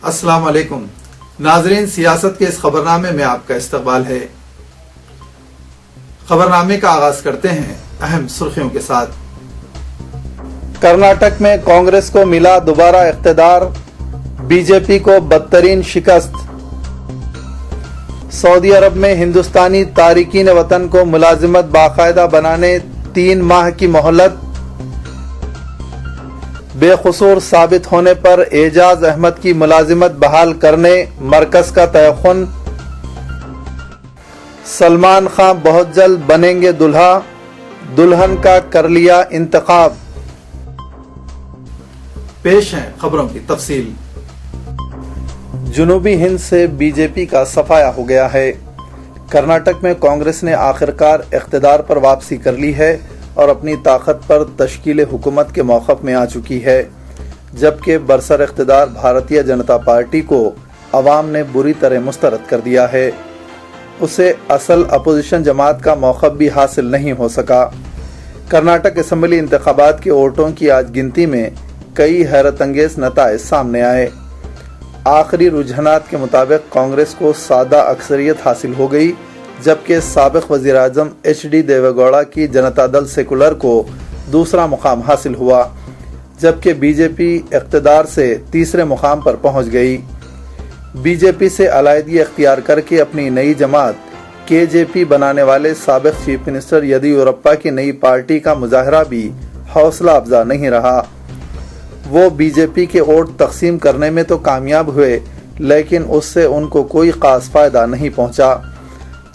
السلام علیکم ناظرین، سیاست کے اس خبرنامے میں آپ کا استقبال ہے۔ خبرنامے کا آغاز کرتے ہیں اہم سرخیوں کے ساتھ۔ کرناٹک میں کانگریس کو ملا دوبارہ اقتدار، بی جے پی کو بدترین شکست۔ سعودی عرب میں ہندوستانی تارکین وطن کو ملازمت باقاعدہ بنانے 3 ماہ کی مہلت۔ بے قصور ثابت ہونے پر اعجاز احمد کی ملازمت بحال کرنے مرکز کا تیقن۔ سلمان خان بہت جلد بنیں گے دلہا، دلہن کا کر لیا انتخاب۔ پیش ہیں خبروں کی تفصیل۔ جنوبی ہند سے بی جے پی کا صفایا ہو گیا ہے۔ کرناٹک میں کانگریس نے آخرکار اقتدار پر واپسی کر لی ہے اور اپنی طاقت پر تشکیل حکومت کے موقف میں آ چکی ہے، جبکہ برسر اقتدار بھارتیہ جنتا پارٹی کو عوام نے بری طرح مسترد کر دیا ہے۔ اسے اصل اپوزیشن جماعت کا موقف بھی حاصل نہیں ہو سکا۔ کرناٹک اسمبلی انتخابات کے ووٹوں کی آج گنتی میں کئی حیرت انگیز نتائج سامنے آئے۔ آخری رجحانات کے مطابق کانگریس کو سادہ اکثریت حاصل ہو گئی، جبکہ سابق وزیر اعظم ایچ ڈی دیوے گوڑا کی جنتا دل سیکولر کو دوسرا مقام حاصل ہوا، جبکہ بی جے پی اقتدار سے تیسرے مقام پر پہنچ گئی۔ بی جے پی سے علیحدگی اختیار کر کے اپنی نئی جماعت کے جے پی بنانے والے سابق چیف منسٹر یدیورپا کی نئی پارٹی کا مظاہرہ بھی حوصلہ افزا نہیں رہا۔ وہ بی جے پی کے ووٹ تقسیم کرنے میں تو کامیاب ہوئے، لیکن اس سے ان کو کوئی خاص فائدہ نہیں پہنچا۔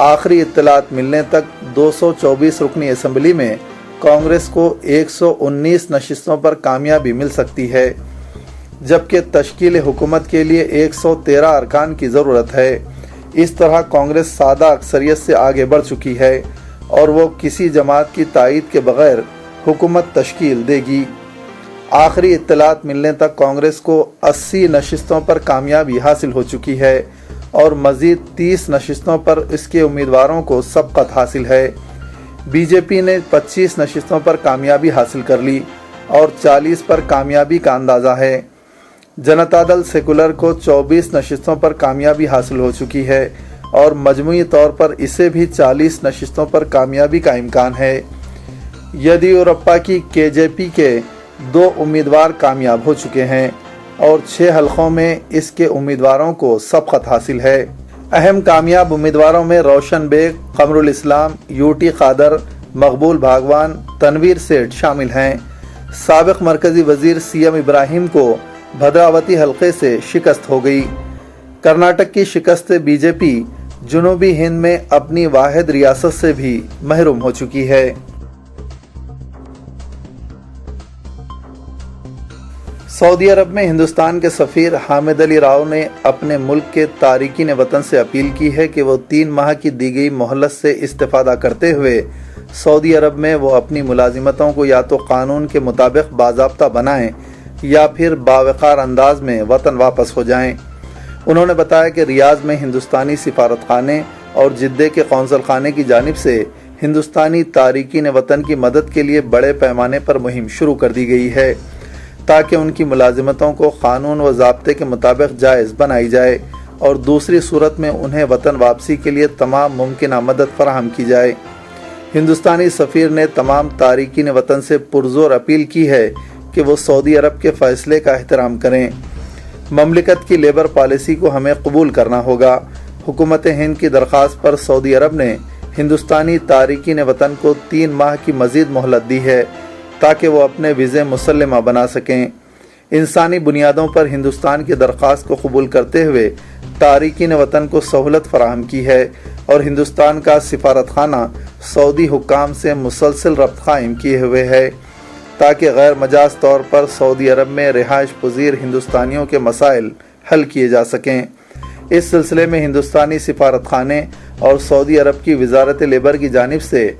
آخری اطلاعات ملنے تک 224 رکنی اسمبلی میں کانگریس کو 119 نشستوں پر کامیابی مل سکتی ہے، جبکہ تشکیل حکومت کے لیے 113 ارکان کی ضرورت ہے۔ اس طرح کانگریس سادہ اکثریت سے آگے بڑھ چکی ہے اور وہ کسی جماعت کی تائید کے بغیر حکومت تشکیل دے گی۔ آخری اطلاعات ملنے تک کانگریس کو 80 نشستوں پر کامیابی حاصل ہو چکی ہے اور مزید 30 نشستوں پر اس کے امیدواروں کو سبقت حاصل ہے۔ بی جے پی نے 25 نشستوں پر کامیابی حاصل کر لی اور 40 پر کامیابی کا اندازہ ہے۔ جنتا دل سیکولر کو 24 نشستوں پر کامیابی حاصل ہو چکی ہے اور مجموعی طور پر اسے بھی 40 نشستوں پر کامیابی کا امکان ہے۔ یدیورپا کی کے جے پی کے 2 امیدوار کامیاب ہو چکے ہیں اور 6 حلقوں میں اس کے امیدواروں کو سبقت حاصل ہے۔ اہم کامیاب امیدواروں میں روشن بیگ، قمر الاسلام، یو ٹی قادر، مقبول بھاگوان، تنویر سیٹھ شامل ہیں۔ سابق مرکزی وزیر سی ایم ابراہیم کو بھدراوتی حلقے سے شکست ہو گئی۔ کرناٹک کی شکست سے بی جے پی جنوبی ہند میں اپنی واحد ریاست سے بھی محروم ہو چکی ہے۔ سعودی عرب میں ہندوستان کے سفیر حامد علی راؤ نے اپنے ملک کے تارکین وطن سے اپیل کی ہے کہ وہ 3 ماہ کی دی گئی مہلت سے استفادہ کرتے ہوئے سعودی عرب میں وہ اپنی ملازمتوں کو یا تو قانون کے مطابق باضابطہ بنائیں یا پھر باوقار انداز میں وطن واپس ہو جائیں۔ انہوں نے بتایا کہ ریاض میں ہندوستانی سفارت خانے اور جدہ کے قونصل خانے کی جانب سے ہندوستانی تارکین وطن کی مدد کے لیے بڑے پیمانے پر مہم شروع کر دی گئی ہے تاکہ ان کی ملازمتوں کو قانون و ضابطے کے مطابق جائز بنائی جائے اور دوسری صورت میں انہیں وطن واپسی کے لیے تمام ممکنہ مدد فراہم کی جائے۔ ہندوستانی سفیر نے تمام تارکین وطن سے پرزور اپیل کی ہے کہ وہ سعودی عرب کے فیصلے کا احترام کریں۔ مملکت کی لیبر پالیسی کو ہمیں قبول کرنا ہوگا۔ حکومت ہند کی درخواست پر سعودی عرب نے ہندوستانی تارکین وطن کو 3 ماہ کی مزید مہلت دی ہے تاکہ وہ اپنے ویزے مسلمہ بنا سکیں۔ انسانی بنیادوں پر ہندوستان کی درخواست کو قبول کرتے ہوئے تارکین وطن کو سہولت فراہم کی ہے اور ہندوستان کا سفارت خانہ سعودی حکام سے مسلسل ربط قائم کیے ہوئے ہے تاکہ غیر مجاز طور پر سعودی عرب میں رہائش پذیر ہندوستانیوں کے مسائل حل کیے جا سکیں۔ اس سلسلے میں ہندوستانی سفارت خانے اور سعودی عرب کی وزارت لیبر کی جانب سے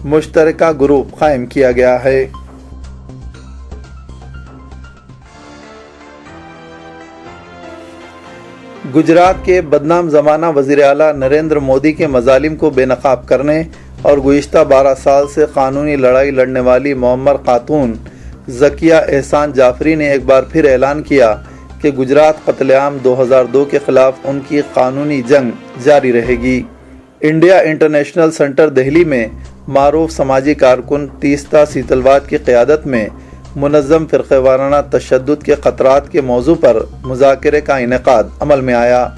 مشترکہ گروپ قائم کیا گیا ہے۔ گجرات کے بدنام زمانہ وزیر اعلیٰ نریندر مودی کے مظالم کو بے نقاب کرنے اور گزشتہ 12 سال سے قانونی لڑائی لڑنے والی معمر خاتون ذکیہ احسان جعفری نے ایک بار پھر اعلان کیا کہ کہ گجرات قتل عام 2002 کے خلاف ان کی قانونی جنگ جاری رہے گی۔ انڈیا انٹرنیشنل سینٹر دہلی میں معروف سماجی کارکن تیستا سیتلواد کی قیادت میں منظم فرقہ وارانہ تشدد کے خطرات کے موضوع پر مذاکرے کا انعقاد عمل میں آیا،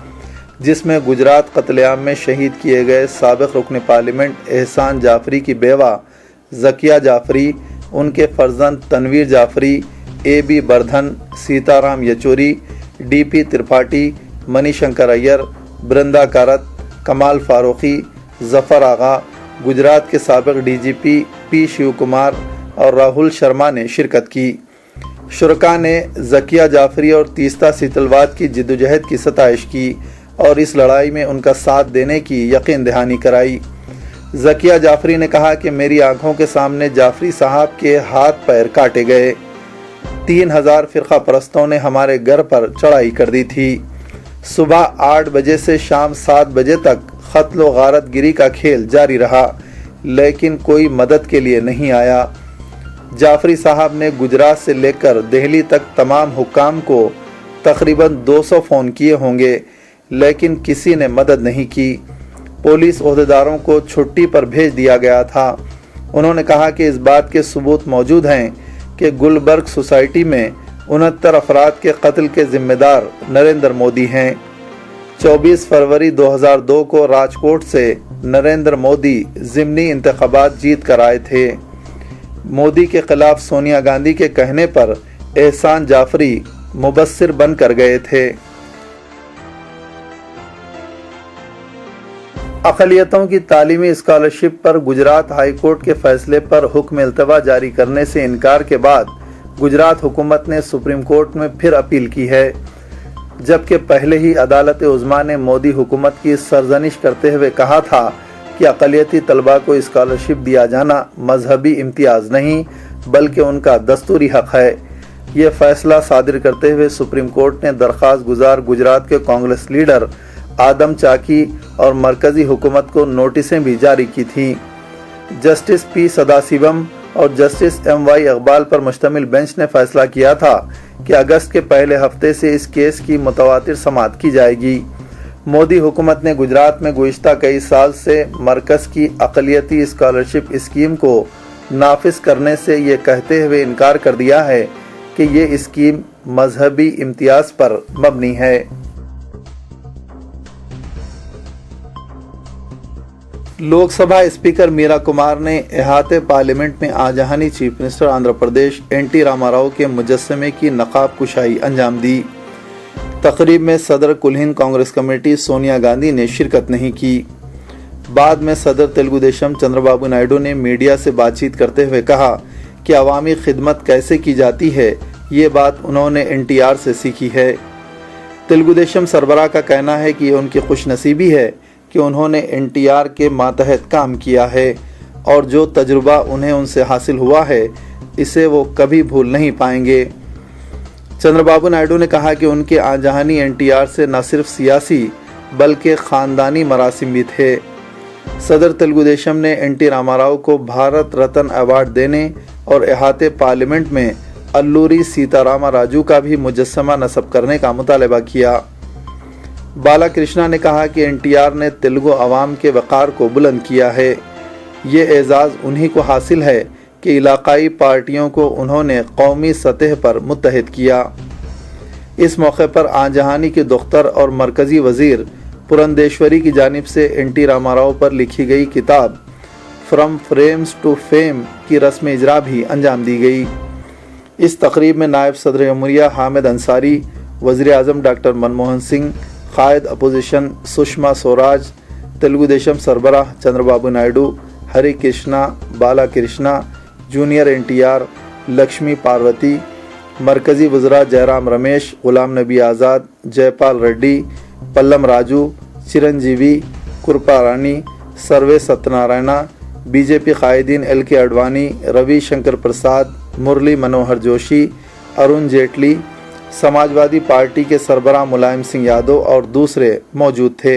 جس میں گجرات قتل عام میں شہید کیے گئے سابق رکن پارلیمنٹ احسان جعفری کی بیوہ ذکیہ جعفری، ان کے فرزند Tanvir Jafri, A B Bardhan, Sita Ram Yechury, D P Tripathi, Mani Shankar Aiyar, Brinda Karat, Kamal Faruqui, Zafar Agha, Gujarat کے سابق D G P Shiv Kumar اور راہل شرما نے شرکت کی۔ شرکاء نے ذکیہ جعفری اور تیستا سیتلواد کی جدوجہد کی ستائش کی اور اس لڑائی میں ان کا ساتھ دینے کی یقین دہانی کرائی۔ ذکیہ جعفری نے کہا کہ میری آنکھوں کے سامنے جعفری صاحب کے ہاتھ پیر کاٹے گئے، 3000 فرقہ پرستوں نے ہمارے گھر پر چڑھائی کر دی تھی، صبح 8 بجے سے شام 7 بجے تک قتل و غارت گری کا کھیل جاری رہا، لیکن کوئی مدد کے لیے نہیں آیا۔ جعفری صاحب نے گجرات سے لے کر دہلی تک تمام حکام کو تقریباً 200 فون کیے ہوں گے، لیکن کسی نے مدد نہیں کی۔ پولیس عہدیداروں کو چھٹی پر بھیج دیا گیا تھا۔ انہوں نے کہا کہ اس بات کے ثبوت موجود ہیں کہ گلبرگ سوسائٹی میں 69 افراد کے قتل کے ذمہ دار نریندر مودی ہیں۔ 24 فروری 2002 کو راجکوٹ سے نریندر مودی ضمنی انتخابات جیت کر آئے تھے۔ مودی کے خلاف سونیا گاندھی کے کہنے پر احسان جعفری مبصر بن کر گئے تھے۔ اقلیتوں کی تعلیمی اسکالرشپ پر گجرات ہائی کورٹ کے فیصلے پر حکم التوا جاری کرنے سے انکار کے بعد گجرات حکومت نے سپریم کورٹ میں پھر اپیل کی ہے، جبکہ پہلے ہی عدالت عظمیٰ نے مودی حکومت کی سرزنش کرتے ہوئے کہا تھا کہ اقلیتی طلباء کو اسکالرشپ دیا جانا مذہبی امتیاز نہیں بلکہ ان کا دستوری حق ہے۔ یہ فیصلہ صادر کرتے ہوئے سپریم کورٹ نے درخواست گزار گجرات کے کانگریس لیڈر آدم چاکی اور مرکزی حکومت کو نوٹسیں بھی جاری کی تھیں۔ جسٹس پی سداسیوم اور جسٹس ایم وائی اقبال پر مشتمل بینچ نے فیصلہ کیا تھا کہ اگست کے پہلے ہفتے سے اس کیس کی متواتر سماعت کی جائے گی۔ مودی حکومت نے گجرات میں گزشتہ کئی سال سے مرکز کی اقلیتی اسکالرشپ اسکیم کو نافذ کرنے سے یہ کہتے ہوئے انکار کر دیا ہے کہ یہ اسکیم مذہبی امتیاز پر مبنی ہے۔ لوک سبھا اسپیکر میرا کمار نے احاطے پارلیمنٹ میں آجہانی chief minister Andhra Pradesh N T Rama Rao کے مجسمے کی نقاب کشائی انجام دی۔ تقریب میں صدر کل ہند کانگریس کمیٹی سونیا گاندھی نے شرکت نہیں کی۔ بعد میں صدر تلگو دیشم چندر بابو نائیڈو نے میڈیا سے بات چیت کرتے ہوئے کہا کہ عوامی خدمت کیسے کی جاتی ہے یہ بات انہوں نے این ٹی آر سے سیکھی ہے۔ تلگو دیشم سربراہ کا کہنا ہے کہ یہ ان کی خوش نصیبی ہے کہ انہوں نے این ٹی آر کے ماتحت کام کیا ہے اور جو تجربہ انہیں ان سے حاصل ہوا ہے اسے وہ کبھی بھول نہیں پائیں گے۔ چندر بابو نائیڈو نے کہا کہ ان کے آجہانی این ٹی آر سے نہ صرف سیاسی بلکہ خاندانی مراسم بھی تھے۔ صدر تلگو دیشم نے این ٹی راما راؤ کو بھارت رتن ایوارڈ دینے اور احاطے پارلیمنٹ میں اللوری سیتا راما راجو کا بھی مجسمہ نصب کرنے کا مطالبہ کیا۔ بالا کرشنا نے کہا کہ این ٹی آر نے تلگو عوام کے وقار کو بلند کیا ہے۔ یہ اعزاز انہی کو حاصل ہے کہ علاقائی پارٹیوں کو انہوں نے قومی سطح پر متحد کیا۔ اس موقع پر آجہانی کی دختر اور مرکزی وزیر پرندیشوری کی جانب سے این ٹی راما راؤ پر لکھی گئی کتاب فرام فریمز ٹو فیم کی رسم اجرا بھی انجام دی گئی۔ اس تقریب میں نائب صدر جمہوریہ حامد انصاری، وزیر اعظم ڈاکٹر منموہن سنگھ، قائد اپوزیشن سشما سوراج، تلگو دیشم سربراہ Chandra Babu Naidu, Hari Krishna, Bala Krishna, junior N T R, Lakshmi Parvathi, مرکزی وزراء Jai Ram Ramesh, Ghulam Nabi Azad, Jai Pal Reddy, Pallam Raju, Chiranjeevi, Kripa Rani, Survey Satyanarayana, B J P قائدین L K Advani, Ravi Shankar Prasad, Murli Manohar Joshi, Arun Jaitley, Samajwadi party کے سربراہ ملائم سنگھ یادو اور دوسرے موجود تھے۔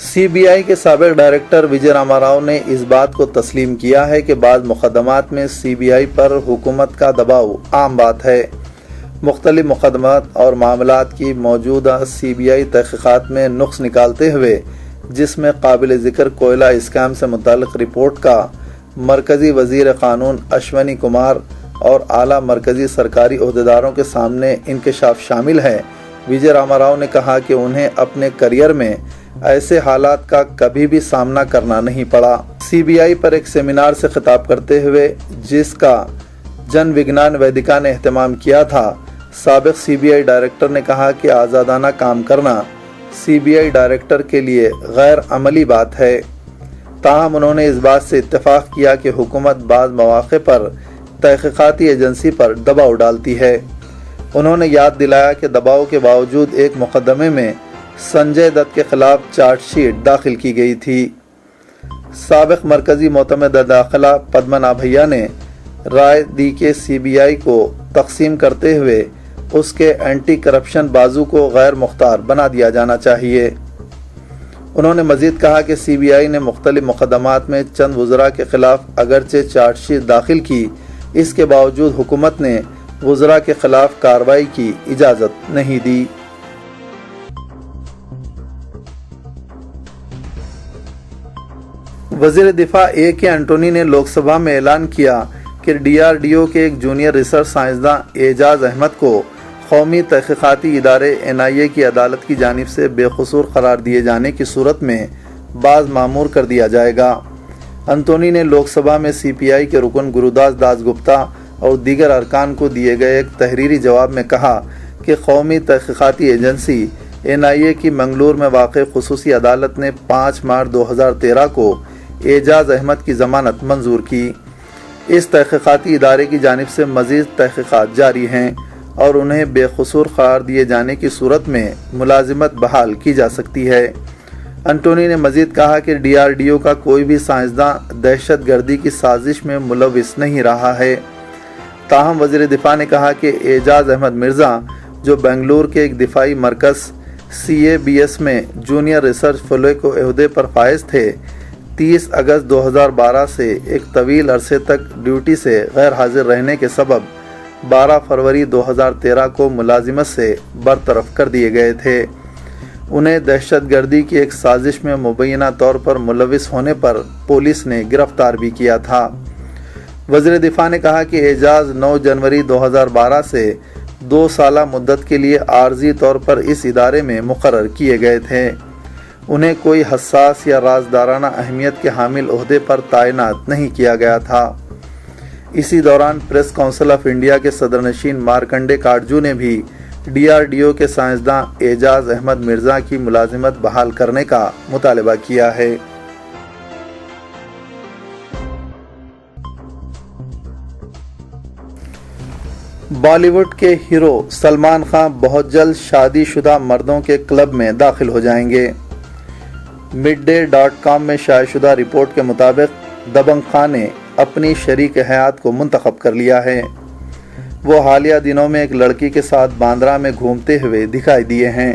CBI کے سابق ڈائریکٹر وجے راما راؤ نے اس بات کو تسلیم کیا ہے کہ بعض مقدمات میں CBI پر حکومت کا دباؤ عام بات ہے۔ مختلف مقدمات اور معاملات کی موجودہ CBI تحقیقات میں نقص نکالتے ہوئے، جس میں قابل ذکر کوئلہ اسکیم سے متعلق رپورٹ کا مرکزی وزیر قانون اشونی کمار اور اعلیٰ مرکزی سرکاری عہدیداروں کے سامنے انکشاف شامل ہے، وجے راما راؤ نے کہا کہ انہیں اپنے کیریئر میں ایسے حالات کا کبھی بھی سامنا کرنا نہیں پڑا۔ CBI پر ایک سیمینار سے خطاب کرتے ہوئے، جس کا جن وگنان ویدکا نے اہتمام کیا تھا، سابق CBI ڈائریکٹر نے کہا کہ آزادانہ کام کرنا CBI ڈائریکٹر کے لیے غیر عملی بات ہے۔ تاہم انہوں نے اس بات سے اتفاق کیا کہ حکومت بعض مواقع پر تحقیقاتی ایجنسی پر دباؤ ڈالتی ہے۔ انہوں نے یاد دلایا کہ دباؤ کے باوجود ایک مقدمے میں سنجے دت کے خلاف چارج شیٹ داخل کی گئی تھی۔ سابق مرکزی معتمد داخلہ پدمنابھیا نے رائے دی کہ CBI کو تقسیم کرتے ہوئے اس کے اینٹی کرپشن بازو کو غیر مختار بنا دیا جانا چاہیے۔ انہوں نے مزید کہا کہ CBI نے مختلف مقدمات میں چند وزراء کے خلاف اگرچہ چارج شیٹ داخل کی، اس کے باوجود حکومت نے وزراء کے خلاف کارروائی کی اجازت نہیں دی۔ وزیر دفاع AK اینٹونی نے لوک سبھا میں اعلان کیا کہ DRDO کے ایک جونیئر ریسرچ سائنسداں اعجاز احمد کو قومی تحقیقاتی ادارے NIA کی عدالت کی جانب سے بے قصور قرار دیے جانے کی صورت میں باز مامور کر دیا جائے گا۔ انتونی نے لوک سبھا میں CPI کے رکن گروداس داس گپتا اور دیگر ارکان کو دیے گئے ایک تحریری جواب میں کہا کہ قومی تحقیقاتی ایجنسی NIA کی منگلور میں واقع خصوصی عدالت نے 5 مارچ 2013 کو اعجاز احمد کی ضمانت منظور کی۔ اس تحقیقاتی ادارے کی جانب سے مزید تحقیقات جاری ہیں اور انہیں بے قصور قرار دیے جانے کی صورت میں ملازمت بحال کی جا سکتی ہے۔ انٹونی نے مزید کہا کہ DRDO کا کوئی بھی سائنسداں دہشت گردی کی سازش میں ملوث نہیں رہا ہے۔ تاہم وزیر دفاع نے کہا کہ اعجاز احمد مرزا، جو بنگلور کے ایک دفاعی مرکز CABS میں جونیئر ریسرچ فیلو کے عہدے پر فائز تھے، 30 اگست 2012 سے ایک طویل عرصے تک ڈیوٹی سے غیر حاضر رہنے کے سبب 12 فروری 2013 کو ملازمت سے برطرف کر دیے گئے تھے۔ انہیں دہشت گردی کی ایک سازش میں مبینہ طور پر ملوث ہونے پر پولیس نے گرفتار بھی کیا تھا۔ وزیر دفاع نے کہا کہ اعجاز 9 جنوری 2012 سے 2 سالہ مدت کے لیے عارضی طور پر اس ادارے میں مقرر کیے گئے تھے۔ انہیں کوئی حساس یا رازدارانہ اہمیت کے حامل عہدے پر تعینات نہیں کیا گیا تھا۔ اسی دوران پریس کونسل آف انڈیا کے صدر نشین مارکنڈے کاٹجو نے بھی DRDO کے سائنسداں اعجاز احمد مرزا کی ملازمت بحال کرنے کا مطالبہ کیا ہے۔ بالی ووڈ کے ہیرو سلمان خان بہت جلد شادی شدہ مردوں کے کلب میں داخل ہو جائیں گے۔ midday.com میں شائع شدہ رپورٹ کے مطابق دبنگ خان نے اپنی شریک حیات کو منتخب کر لیا ہے۔ وہ حالیہ دنوں میں ایک لڑکی کے ساتھ باندرا میں گھومتے ہوئے دکھائی دیے ہیں۔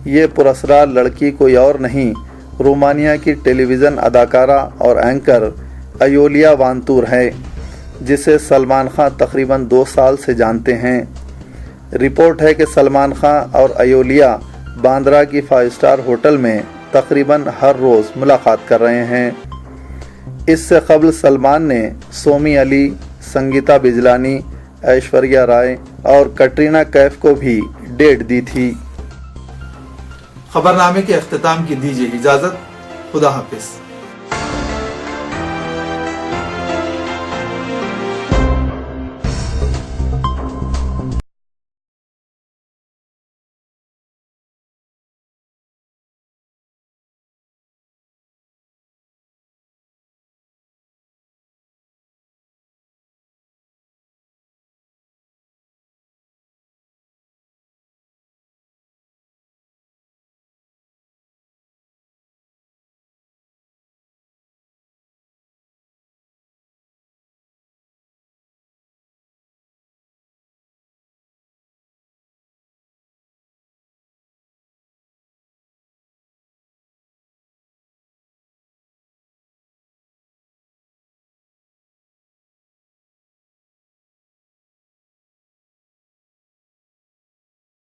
یہ پراسرار لڑکی کوئی اور نہیں، رومانیہ کی ٹیلی ویژن اداکارہ اور اینکر ایولیا وانتور ہے، جسے سلمان خان تقریباً 2 سال سے جانتے ہیں۔ رپورٹ ہے کہ سلمان خان اور ایولیا باندرا کی 5 اسٹار ہوٹل میں تقریباً ہر روز ملاقات کر رہے ہیں۔ اس سے قبل سلمان نے سومی علی، سنگیتا بجلانی، ایشوریہ رائے اور کٹرینہ کیف کو بھی ڈیٹ دی تھی۔ خبرنامے کے اختتام کی دیجیے اجازت۔ خدا حافظ۔